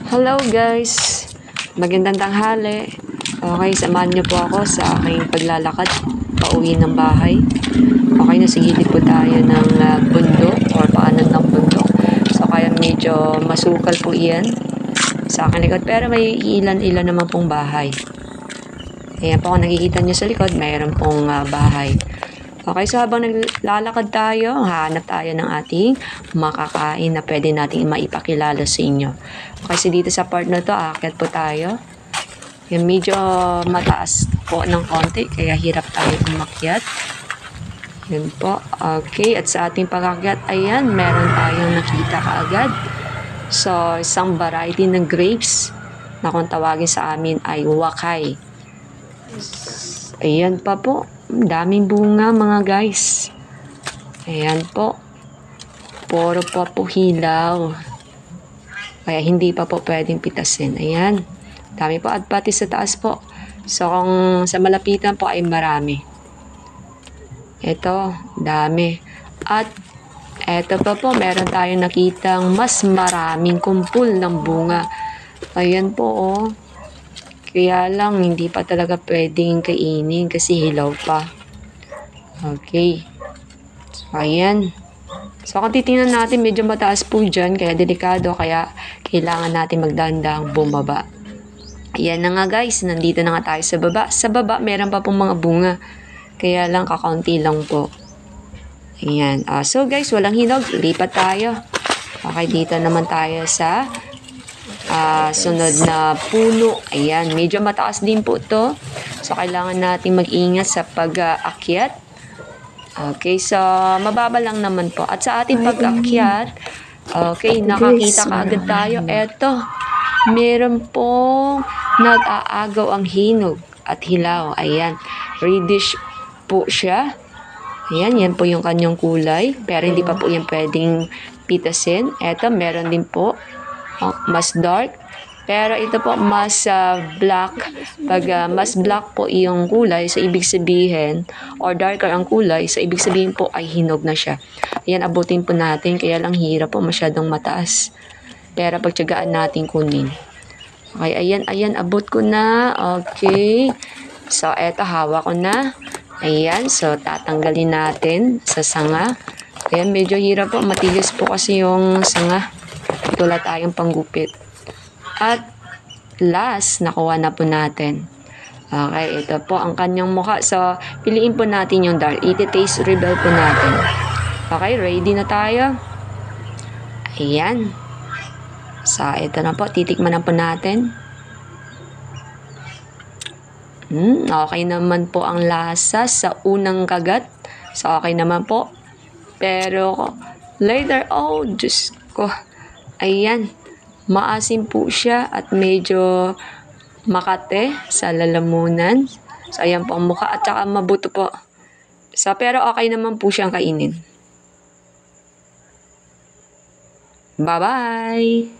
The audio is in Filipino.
Hello guys! Magandang tanghali. Okay, samahan niyo po ako sa aking paglalakad pauwi ng bahay. Okay, nasa gilid po tayo ng bundok or paanan ng bundok. So kaya medyo masukal po iyan sa aking likod. Pero may ilan-ilan naman pong bahay. Ayan po, kung nakikita niyo sa likod, mayroon pong bahay. Okay, so habang naglalakad tayo, hanap tayo ng ating makakain na pwede nating maipakilala sa inyo. Okay, so dito sa part na to, aakyat po tayo. Yan, medyo mataas po ng konti, kaya hirap tayo umakyat. Yan po. Okay, at sa ating pag-akyat, ayan, meron tayong nakita kaagad. So, isang variety ng grapes na kung tawagin sa amin ay wakay. Ayan pa po. Daming bunga mga guys. Ayan po. Puro pa po hilaw. Kaya hindi pa po pwedeng pitasin. Ayan. Dami po at pati sa taas po. So kung sa malapitan po ay marami. Ito, dami. At eto pa po, meron tayong nakitang mas maraming kumpul ng bunga. Ayan po oh. Kaya lang, hindi pa talaga pwedeng kainin kasi hilaw pa. Okay. So, ayan. So, kung titingnan natin, medyo mataas po dyan, kaya delikado, kaya kailangan natin magdandang bumaba. Ayan na nga guys, nandito na nga tayo sa baba. Sa baba, meron pa pong mga bunga. Kaya lang, kakaunti lang po. Ayan. So guys, walang hinog. Lipat tayo. Okay, dito naman tayo sa sunod na puno. Ayan, medyo mataas din po to. So, kailangan natin mag-ingat sa pag-akyat. Okay, so, mababa lang naman po. At sa ating pag-akyat, okay, nakakita kaagad tayo. Eto, meron pong nag-aagaw ang hinog at hilaw. Ayan, reddish po siya. Ayan, yan po yung kanyang kulay. Pero hindi pa po yan pwedeng pitasin. Eto, meron din po mas dark, pero ito po mas black. Pag mas black po yung kulay, so ibig sabihin, or darker ang kulay, so ibig sabihin po ay hinog na siya. Ayan, abutin po natin, kaya lang hirap po, masyadong mataas. Pero pagtiyagaan natin kunin. Okay, ayan, abot ko na. Okay, so eto, hawak ko na. Ayan, so tatanggalin natin sa sanga. Ayan, medyo hirap po, matigas po kasi yung sanga. Wala tayong panggupit. At last, nakuha na po natin. Okay, ito po ang kanyang mukha. So, piliin po natin yung dark. Iti-taste reveal po natin. Okay, ready na tayo. Ayan. So, ito na po. Titikman na po natin. Okay naman po ang lasa sa unang kagat. So, okay naman po. Pero, later, oh, Diyos ko. Ayan, maasim po siya at medyo makate sa lalamunan. So, ayan po ang mukha at saka mabuto po. So, pero okay naman po siyang kainin. Bye-bye!